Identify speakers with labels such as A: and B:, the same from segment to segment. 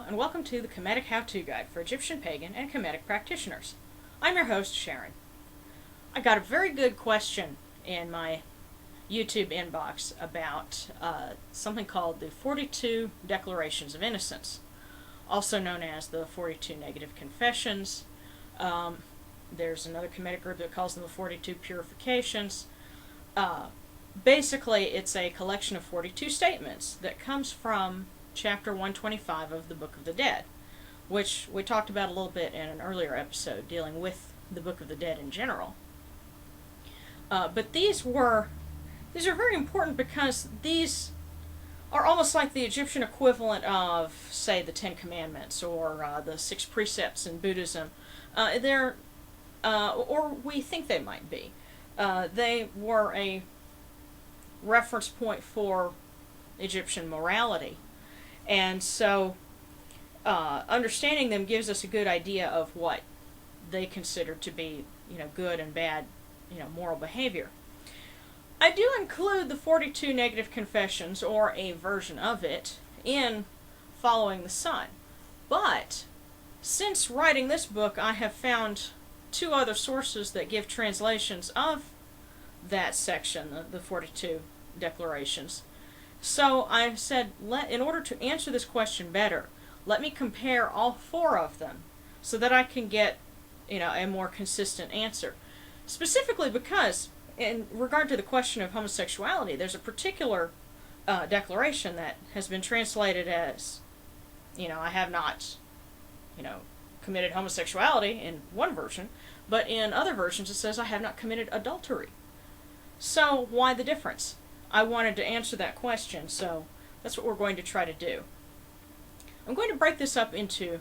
A: and welcome to the Kemetic How-To Guide for Egyptian Pagan and Kemetic practitioners. I'm your host, Sharon. I got a very good question in my YouTube inbox about something called the 42 Declarations of Innocence, also known as the 42 Negative Confessions. There's another Kemetic group that calls them the 42 Purifications. Basically, it's a collection of 42 statements that comes from chapter 125 of the Book of the Dead, which we talked about a little bit in an earlier episode dealing with the Book of the Dead in general. But these are very important because these are almost like the Egyptian equivalent of, say, the Ten Commandments or the Six Precepts in Buddhism. Or we think they might be. They were a reference point for Egyptian morality. And so, understanding them gives us a good idea of what they consider to be, good and bad, moral behavior. I do include the 42 Negative Confessions, or a version of it, in Following the Sun. But, since writing this book, I have found two other sources that give translations of that section, the 42 Declarations. So I said, in order to answer this question better, let me compare all four of them so that I can get, a more consistent answer. Specifically because, in regard to the question of homosexuality, there's a particular declaration that has been translated as, I have not, committed homosexuality in one version, but in other versions it says I have not committed adultery. So why the difference? I wanted to answer that question, so that's what we're going to try to do. I'm going to break this up into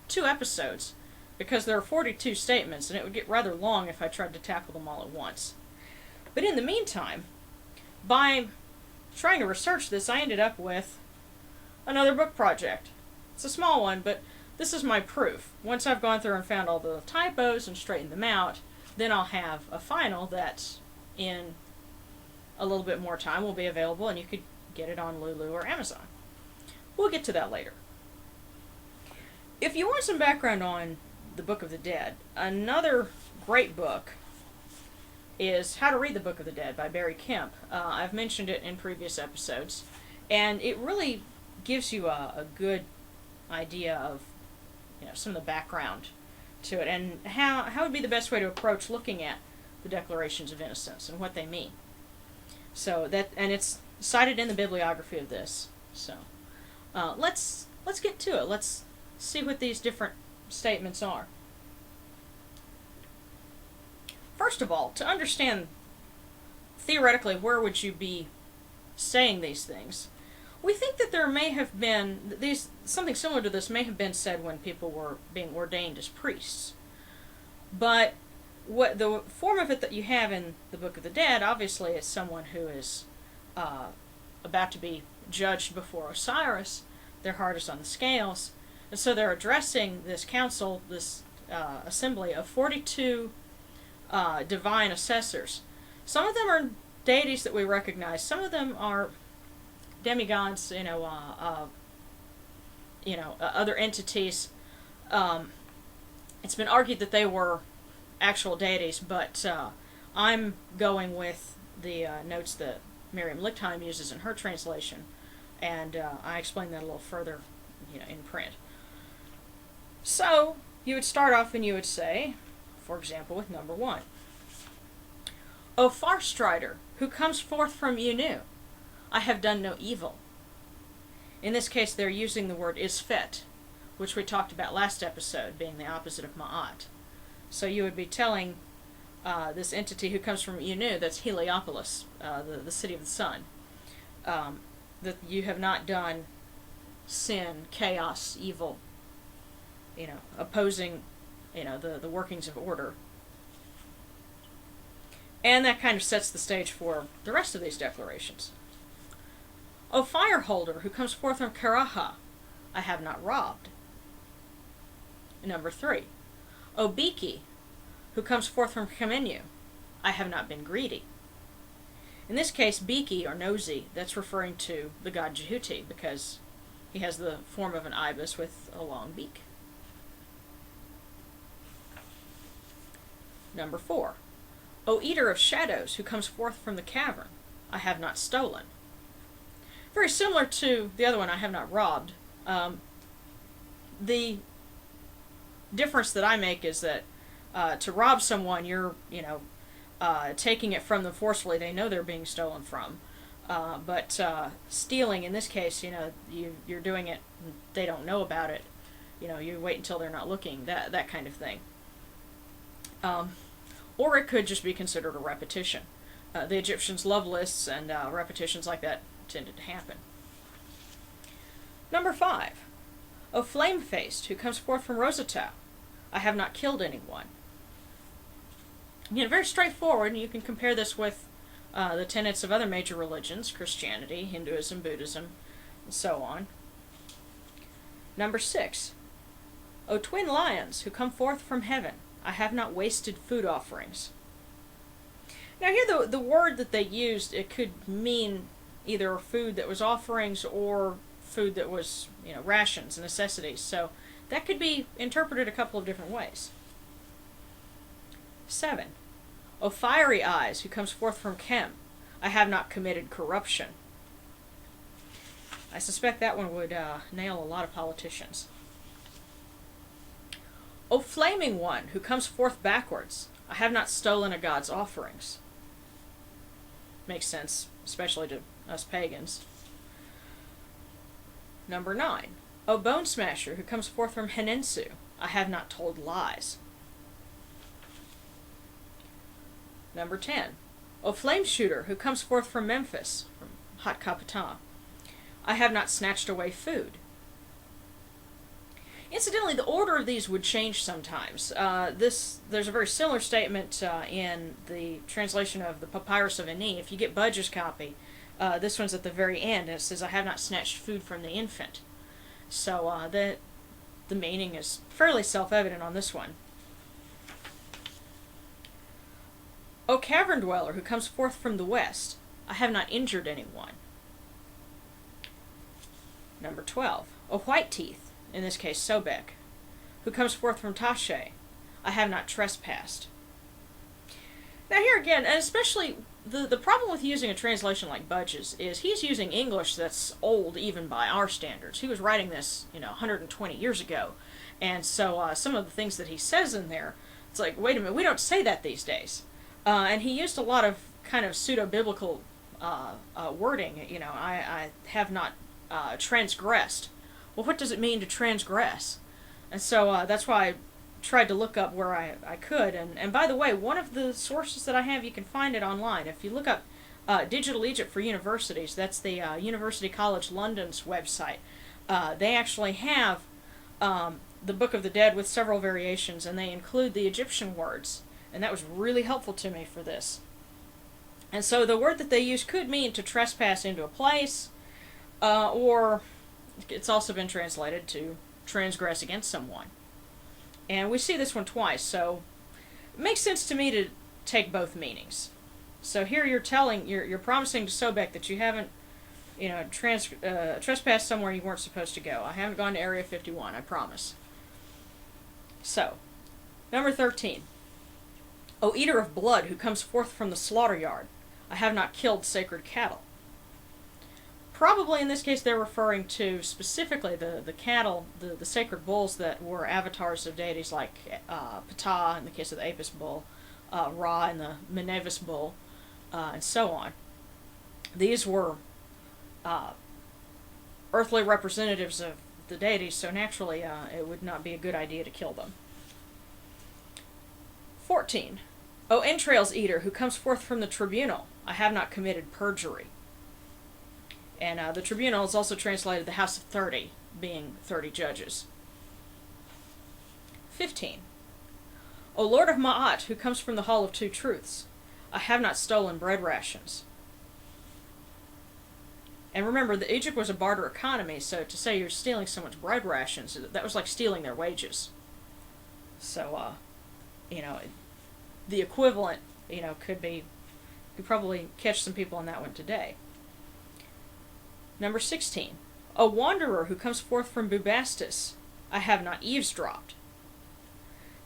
A: two episodes because there are 42 statements and it would get rather long if I tried to tackle them all at once. But in the meantime, by trying to research this, I ended up with another book project. It's a small one, but this is my proof. Once I've gone through and found all the typos and straightened them out, then I'll have a final that in a little bit more time will be available and you could get it on Lulu or Amazon. We'll get to that later. If you want some background on the Book of the Dead, another great book is How to Read the Book of the Dead by Barry Kemp. I've mentioned it in previous episodes, and it really gives you a good idea of some of the background to it and how would be the best way to approach looking at the Declarations of Innocence and what they mean. So and it's cited in the bibliography of this. So let's get to it. Let's see what these different statements are. First of all, to understand theoretically where would you be saying these things, we think that there may have been something similar to this may have been said when people were being ordained as priests. But what the form of it that you have in the Book of the Dead, obviously, is someone who is about to be judged before Osiris. Their heart is on the scales. And so they're addressing this council, this assembly of 42 divine assessors. Some of them are deities that we recognize. Some of them are demigods, other entities. It's been argued that they were actual deities, but I'm going with the notes that Miriam Lichtheim uses in her translation, and I explain that a little further, in print. So you would start off and you would say, for example, with number 1, O far strider, who comes forth from Unu, I have done no evil. In this case, they're using the word isfet, which we talked about last episode, being the opposite of ma'at. So you would be telling this entity who comes from Unu, that's Heliopolis, the city of the sun, that you have not done sin, chaos, evil, opposing, the workings of order. And that kind of sets the stage for the rest of these declarations. O fireholder, who comes forth from Karaha, I have not robbed. Number 3. O Biki, who comes forth from Kemenu, I have not been greedy. In this case, Biki, or nosy, that's referring to the god Jehuti, because He has the form of an ibis with a long beak. Number 4. O eater of shadows, who comes forth from the cavern, I have not stolen. Very similar to the other one, I have not robbed. The difference that I make is that to rob someone, you're, taking it from them forcefully. They know they're being stolen from. But stealing, in this case, you're doing it, they don't know about it. You wait until they're not looking, that kind of thing. Or it could just be considered a repetition. The Egyptians love lists, and repetitions like that tended to happen. Number 5. O flame-faced, who comes forth from Rosetta, I have not killed anyone. Very straightforward, and you can compare this with the tenets of other major religions, Christianity, Hinduism, Buddhism, and so on. Number 6. O twin lions, who come forth from heaven, I have not wasted food offerings. Now here the word that they used, it could mean either food that was offerings or food that was, rations, necessities. So that could be interpreted a couple of different ways. 7. O fiery eyes, who comes forth from Kem, I have not committed corruption. I suspect that one would nail a lot of politicians. O flaming one, who comes forth backwards, I have not stolen a god's offerings. Makes sense, especially to us pagans. Number 9. O bone smasher, who comes forth from Henensu, I have not told lies. Number 10. O flame shooter, who comes forth from Memphis, from Hat Kapata, I have not snatched away food. Incidentally, the order of these would change sometimes. There's a very similar statement in the translation of the Papyrus of Ani. If you get Budge's copy, this one's at the very end, and it says, I have not snatched food from the infant. So the meaning is fairly self-evident on this one. O cavern dweller, who comes forth from the west, I have not injured anyone. Number 12. O white teeth, in this case Sobek, who comes forth from Tashe, I have not trespassed. Now here again, and especially the problem with using a translation like Budge's is he's using English that's old even by our standards. He was writing this, 120 years ago. And so some of the things that he says in there, it's like, wait a minute, we don't say that these days. And he used a lot of kind of pseudo-biblical wording. I have not transgressed. Well, what does it mean to transgress? And so that's why I tried to look up where I could. And by the way, one of the sources that I have, you can find it online. If you look up Digital Egypt for Universities, that's the University College London's website. They actually have the Book of the Dead with several variations, and they include the Egyptian words. And that was really helpful to me for this. And so the word that they use could mean to trespass into a place, or it's also been translated to transgress against someone. And we see this one twice, so it makes sense to me to take both meanings. So here you're promising to Sobek that you haven't, trespassed somewhere you weren't supposed to go. I haven't gone to Area 51, I promise. So, number 13. O eater of blood, who comes forth from the slaughter yard, I have not killed sacred cattle. Probably in this case they're referring to specifically the cattle, the sacred bulls that were avatars of deities like Ptah in the case of the Apis bull, Ra in the Menevis bull, and so on. These were earthly representatives of the deities, so naturally it would not be a good idea to kill them. 14. O entrails eater, who comes forth from the tribunal, I have not committed perjury. And the tribunal is also translated the House of 30, being 30 judges. 15. O Lord of Ma'at, who comes from the Hall of Two Truths, I have not stolen bread rations. And remember, Egypt was a barter economy, so to say you're stealing someone's bread rations, that was like stealing their wages. So, the equivalent, could probably catch some people on that one today. Number 16. A wanderer who comes forth from Bubastis, I have not eavesdropped.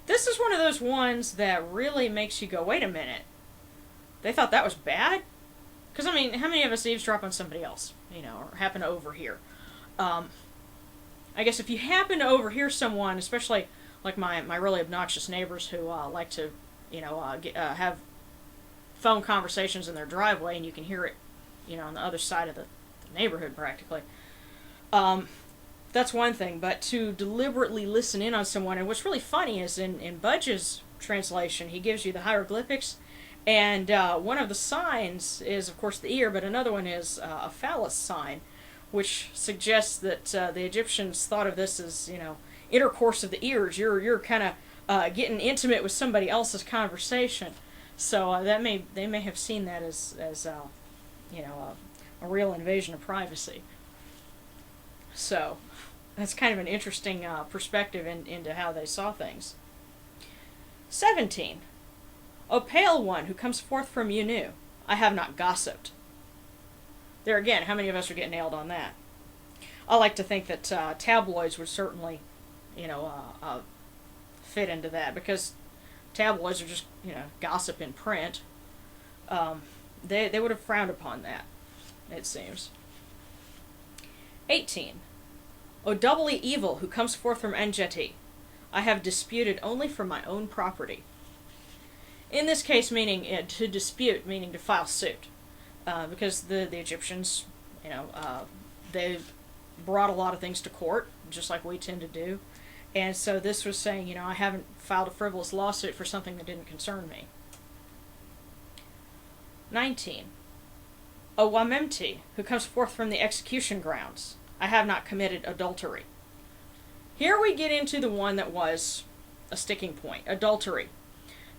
A: This is one of those ones that really makes you go, wait a minute. They thought that was bad? Because, I mean, how many of us eavesdrop on somebody else, or happen to overhear? I guess if you happen to overhear someone, especially like my really obnoxious neighbors who like to, have phone conversations in their driveway and you can hear it, on the other side of the neighborhood practically. That's one thing, but to deliberately listen in on someone, and what's really funny is in Budge's translation, he gives you the hieroglyphics, and one of the signs is, of course, the ear, but another one is a phallus sign, which suggests that the Egyptians thought of this as, intercourse of the ears. You're kind of getting intimate with somebody else's conversation, so they may have seen that as a real invasion of privacy. So that's kind of an interesting perspective into how they saw things. 17. O pale one who comes forth from Yunu, I have not gossiped. There again, how many of us are getting nailed on that? I like to think that tabloids would certainly, fit into that, because tabloids are just, gossip in print. They would have frowned upon that, it seems. 18. O doubly evil who comes forth from Enjeti, I have disputed only for my own property. In this case, meaning to dispute, meaning to file suit, because the Egyptians, they brought a lot of things to court, just like we tend to do, and so this was saying, I haven't filed a frivolous lawsuit for something that didn't concern me. 19. O Wamemti, who comes forth from the execution grounds, I have not committed adultery. Here we get into the one that was a sticking point, adultery.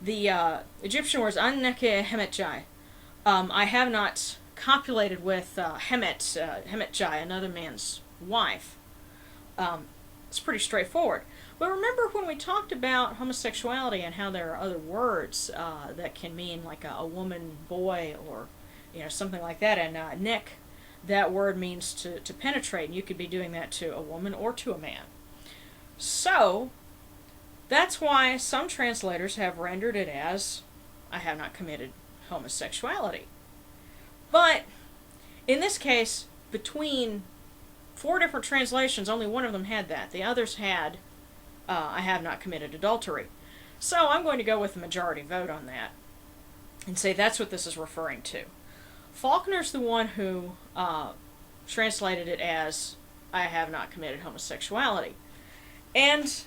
A: The Egyptian words, a.k.a. hemetjai. I have not copulated with hemetjai, another man's wife. It's pretty straightforward. But remember when we talked about homosexuality and how there are other words that can mean like a woman, boy, or something like that, and nek, that word means to penetrate, and you could be doing that to a woman or to a man. So that's why some translators have rendered it as, I have not committed homosexuality. But in this case, between 4 different translations, only one of them had that. The others had, I have not committed adultery. So I'm going to go with the majority vote on that and say that's what this is referring to. Faulkner's the one who translated it as, I have not committed homosexuality. And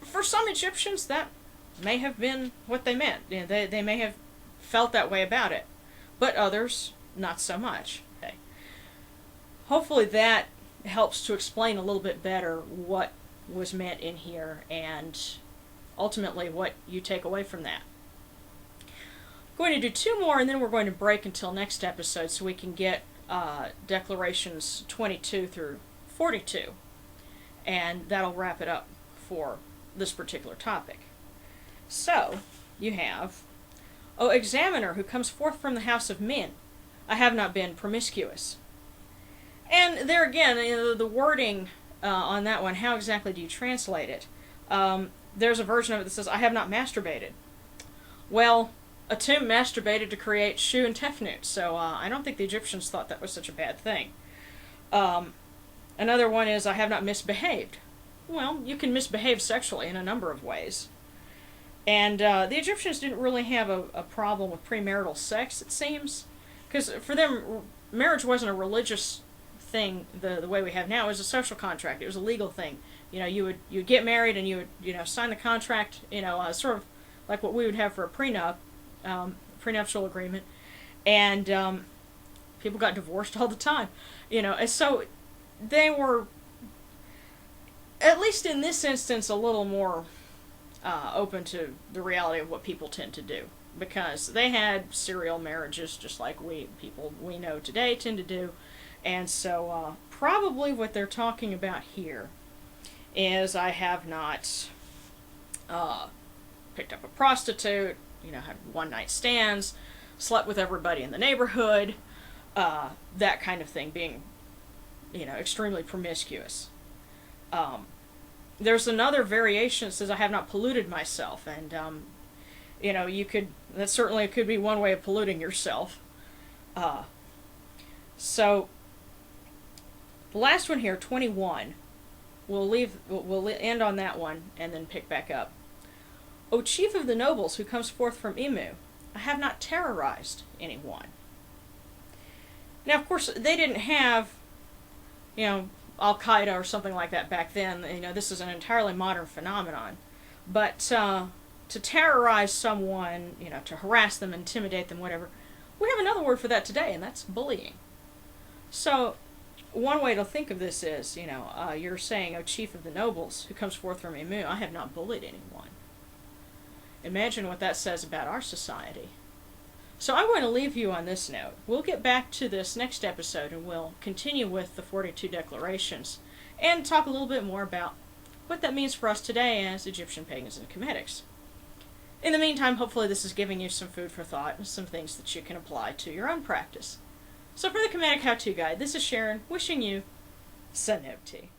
A: for some Egyptians, that may have been what they meant. They may have felt that way about it. But others, not so much. Okay. Hopefully that helps to explain a little bit better what was meant in here and ultimately what you take away from that. Going to do 2 more, and then we're going to break until next episode so we can get declarations 22 through 42, and that'll wrap it up for this particular topic. So you have, O examiner who comes forth from the house of Min, I have not been promiscuous. And there again, the wording on that one, how exactly do you translate it? There's a version of it that says, I have not masturbated. Well, Atum masturbated to create Shu and Tefnut, so I don't think the Egyptians thought that was such a bad thing. Another one is, I have not misbehaved. Well, you can misbehave sexually in a number of ways. And the Egyptians didn't really have a problem with premarital sex, it seems. Because for them, marriage wasn't a religious thing the way we have now. It was a social contract. It was a legal thing. You'd get married and you would sign the contract, sort of like what we would have for a prenup. Prenuptial agreement, and people got divorced all the time, and so they were, at least in this instance, a little more open to the reality of what people tend to do, because they had serial marriages just like people we know today tend to do, and so probably what they're talking about here is, I have not picked up a prostitute, had one-night stands, slept with everybody in the neighborhood, that kind of thing being, extremely promiscuous. There's another variation that says I have not polluted myself, and that certainly could be one way of polluting yourself. So the last one here, 21. We'll end on that one and then pick back up. O chief of the nobles who comes forth from Imu, I have not terrorized anyone. Now, of course, they didn't have, Al-Qaeda or something like that back then. This is an entirely modern phenomenon. But to terrorize someone, to harass them, intimidate them, whatever, we have another word for that today, and that's bullying. So one way to think of this is, you're saying, O chief of the nobles who comes forth from Imu, I have not bullied anyone. Imagine what that says about our society. So I'm going to leave you on this note. We'll get back to this next episode and we'll continue with the 42 Declarations and talk a little bit more about what that means for us today as Egyptian pagans and Kemetics. In the meantime, hopefully this is giving you some food for thought and some things that you can apply to your own practice. So for the Kemetic How-To Guide, this is Sharon wishing you Sanepti.